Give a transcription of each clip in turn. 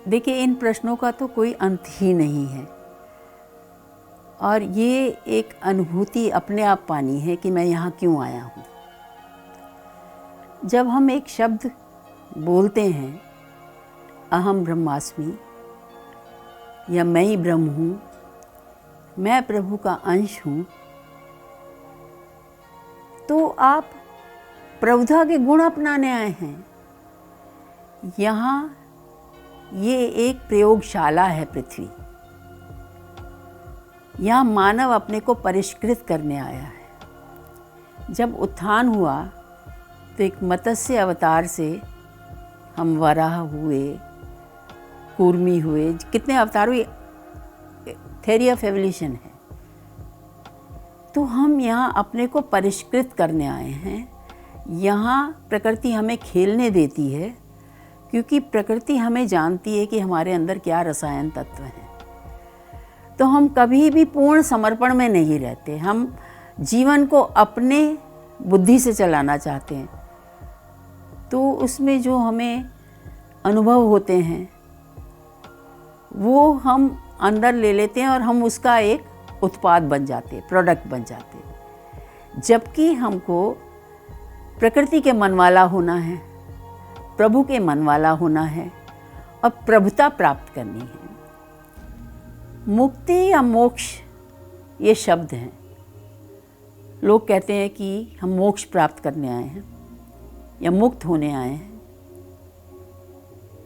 देखिए, इन प्रश्नों का तो कोई अंत ही नहीं है और ये एक अनुभूति अपने आप पानी है कि मैं यहाँ क्यों आया हूँ। जब हम एक शब्द बोलते हैं अहम ब्रह्मास्मि या मैं ही ब्रह्म हूँ, मैं प्रभु का अंश हूँ, तो आप प्रभुता के गुण अपनाने आए हैं। यहाँ ये एक प्रयोगशाला है पृथ्वी। यहाँ मानव अपने को परिष्कृत करने आया है। जब उत्थान हुआ तो एक मत्स्य अवतार से हम वराह हुए, कूर्मी हुए, कितने अवतार हुए, थ्योरी ऑफ एवोल्यूशन है। तो हम यहाँ अपने को परिष्कृत करने आए हैं। यहाँ प्रकृति हमें खेलने देती है क्योंकि प्रकृति हमें जानती है कि हमारे अंदर क्या रसायन तत्व हैं। तो हम कभी भी पूर्ण समर्पण में नहीं रहते। हम जीवन को अपने बुद्धि से चलाना चाहते हैं। तो उसमें जो हमें अनुभव होते हैं वो हम अंदर ले लेते हैं और हम उसका एक उत्पाद बन जाते हैं, प्रोडक्ट बन जाते हैं। जबकि हमको प्रकृति के मन वाला होना है, प्रभु के मन वाला होना है और प्रभुता प्राप्त करनी है। मुक्ति या मोक्ष ये शब्द हैं। लोग कहते हैं कि हम मोक्ष प्राप्त करने आए हैं या मुक्त होने आए हैं।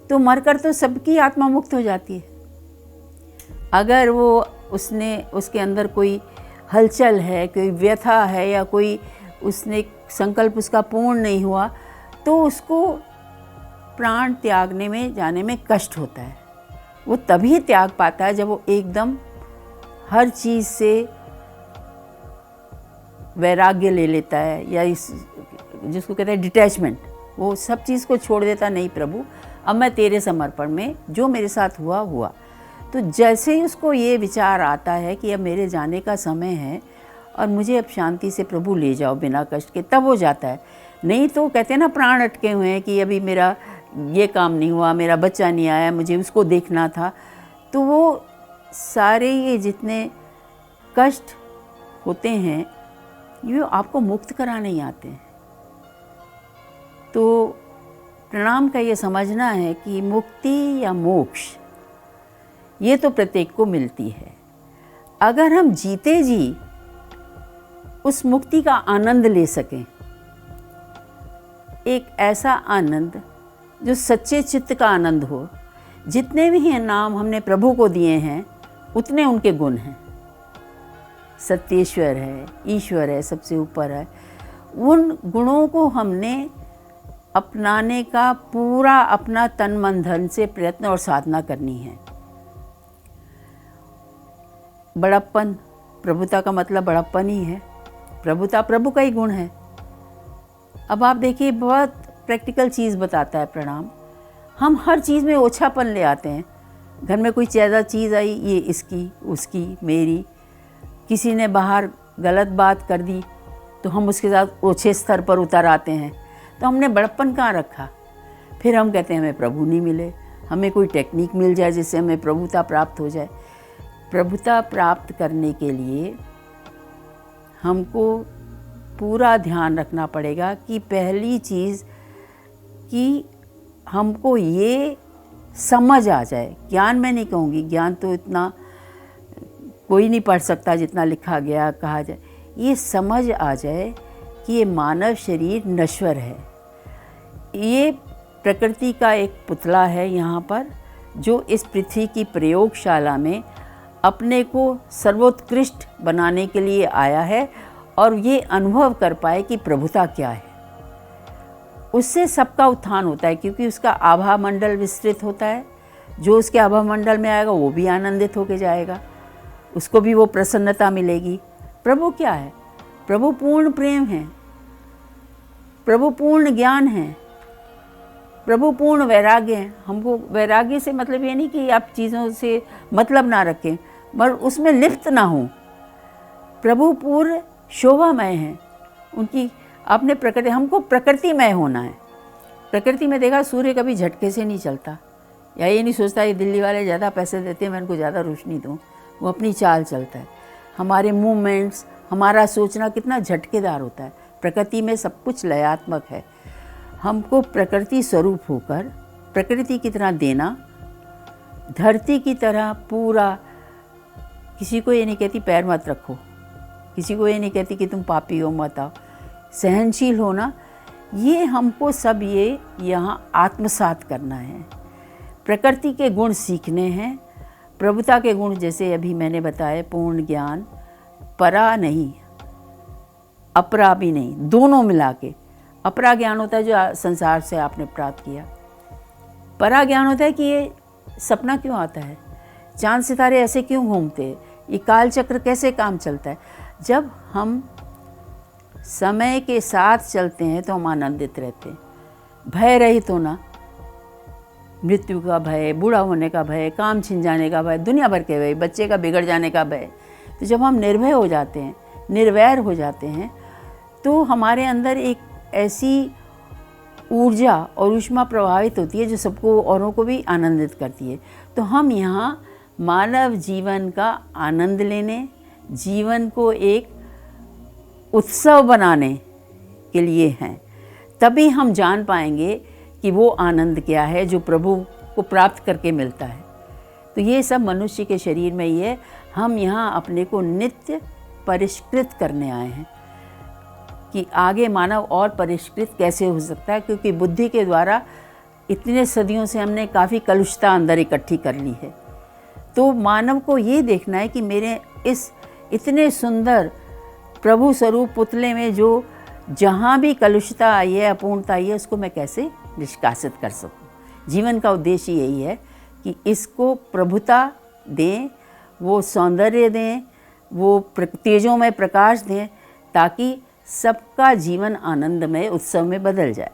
तो मरकर तो सबकी आत्मा मुक्त हो जाती है। अगर वो उसके अंदर कोई हलचल है, कोई व्यथा है या कोई उसने संकल्प उसका पूर्ण नहीं हुआ तो उसको प्राण त्यागने में जाने में कष्ट होता है। वो तभी त्याग पाता है जब वो एकदम हर चीज़ से वैराग्य ले लेता है या जिसको कहते हैं डिटैचमेंट। वो सब चीज़ को छोड़ देता, नहीं प्रभु अब मैं तेरे समर्पण में, जो मेरे साथ हुआ हुआ। तो जैसे ही उसको ये विचार आता है कि अब मेरे जाने का समय है और मुझे अब शांति से प्रभु ले जाओ बिना कष्ट के, तब हो जाता है। नहीं तो कहते हैं ना प्राण अटके हुए हैं कि अभी मेरा ये काम नहीं हुआ, मेरा बच्चा नहीं आया, मुझे उसको देखना था। तो वो सारे ये जितने कष्ट होते हैं ये आपको मुक्त कराने ही आते हैं। तो प्रणाम का ये समझना है कि मुक्ति या मोक्ष ये तो प्रत्येक को मिलती है। अगर हम जीते जी उस मुक्ति का आनंद ले सकें, एक ऐसा आनंद जो सच्चे चित्त का आनंद हो। जितने भी हैं नाम हमने प्रभु को दिए हैं उतने उनके गुण हैं। सत्येश्वर है, ईश्वर है, सबसे ऊपर है। उन गुणों को हमने अपनाने का पूरा अपना तन मन धन से प्रयत्न और साधना करनी है। बड़प्पन, प्रभुता का मतलब बड़प्पन ही है। प्रभुता प्रभु का ही गुण है। अब आप देखिए, बहुत प्रैक्टिकल चीज़ बताता है प्रणाम। हम हर चीज़ में ओछापन ले आते हैं। घर में कोई ज़्यादा चीज़ आई, ये इसकी, उसकी, मेरी। किसी ने बाहर गलत बात कर दी तो हम उसके साथ ओछे स्तर पर उतर आते हैं। तो हमने बड़प्पन कहाँ रखा। फिर हम कहते हैं हमें प्रभु नहीं मिले, हमें कोई टेक्निक मिल जाए जिससे हमें प्रभुता प्राप्त हो जाए। प्रभुता प्राप्त करने के लिए हमको पूरा ध्यान रखना पड़ेगा कि पहली चीज़ कि हमको ये समझ आ जाए। ज्ञान मैं नहीं कहूँगी, ज्ञान तो इतना कोई नहीं पढ़ सकता जितना लिखा गया कहा जाए। ये समझ आ जाए कि ये मानव शरीर नश्वर है। ये प्रकृति का एक पुतला है यहाँ पर, जो इस पृथ्वी की प्रयोगशाला में अपने को सर्वोत्कृष्ट बनाने के लिए आया है और ये अनुभव कर पाए कि प्रभुता क्या है। उससे सबका उत्थान होता है क्योंकि उसका आभा मंडल विस्तृत होता है। जो उसके आभा मंडल में आएगा वो भी आनंदित होकर जाएगा, उसको भी वो प्रसन्नता मिलेगी। प्रभु क्या है? प्रभु पूर्ण प्रेम है, प्रभु पूर्ण ज्ञान है, प्रभु पूर्ण वैराग्य है। हमको वैराग्य से मतलब ये नहीं कि आप चीज़ों से मतलब ना रखें, मगर उसमें लिप्त ना हो। प्रभु पूर्ण शोभामय है। उनकी आपने प्रकृति, हमको प्रकृतिमय होना है। प्रकृति में देखा सूर्य कभी झटके से नहीं चलता, या ये नहीं सोचता कि दिल्ली वाले ज़्यादा पैसे देते हैं मैं उनको ज़्यादा रोशनी दूँ। वो अपनी चाल चलता है। हमारे मूवमेंट्स, हमारा सोचना कितना झटकेदार होता है। प्रकृति में सब कुछ लयात्मक है। हमको प्रकृति स्वरूप होकर प्रकृति की तरह देना, धरती की तरह पूरा, किसी को ये नहीं कहती पैर मत रखो, किसी को ये नहीं कहती कि तुम पापी हो मत आओ, सहनशील होना, ये हमको सब ये यहाँ आत्मसात करना है। प्रकृति के गुण सीखने हैं, प्रभुता के गुण जैसे अभी मैंने बताए, पूर्ण ज्ञान, परा नहीं अपरा भी नहीं, दोनों मिला के। अपरा ज्ञान होता है जो संसार से आपने प्राप्त किया, परा ज्ञान होता है कि ये सपना क्यों आता है, चांद सितारे ऐसे क्यों घूमते हैं, ये काल चक्र कैसे काम चलता है। जब हम समय के साथ चलते हैं तो हम आनंदित रहते हैं। भय रहित होना, मृत्यु का भय, बूढ़ा होने का भय, काम छिन जाने का भय, दुनिया भर के भय, बच्चे का बिगड़ जाने का भय। तो जब हम निर्भय हो जाते हैं, निर्वैर हो जाते हैं, तो हमारे अंदर एक ऐसी ऊर्जा और ऊष्मा प्रभावित होती है जो सबको, औरों को भी आनंदित करती है। तो हम यहाँ मानव जीवन का आनंद लेने, जीवन को एक उत्सव बनाने के लिए हैं। तभी हम जान पाएंगे कि वो आनंद क्या है जो प्रभु को प्राप्त करके मिलता है। तो ये सब मनुष्य के शरीर में ही है। हम यहाँ अपने को नित्य परिष्कृत करने आए हैं कि आगे मानव और परिष्कृत कैसे हो सकता है, क्योंकि बुद्धि के द्वारा इतने सदियों से हमने काफ़ी कलुषता अंदर इकट्ठी कर ली है। तो मानव को ये देखना है कि मेरे इस इतने सुंदर प्रभु स्वरूप पुतले में जो जहाँ भी कलुषता आई है, अपूर्णता आई है, उसको मैं कैसे निष्कासित कर सकूँ। जीवन का उद्देश्य यही है कि इसको प्रभुता दें, वो सौंदर्य दें, वो तेजों में प्रकाश दें, ताकि सबका जीवन आनंदमय उत्सव में बदल जाए।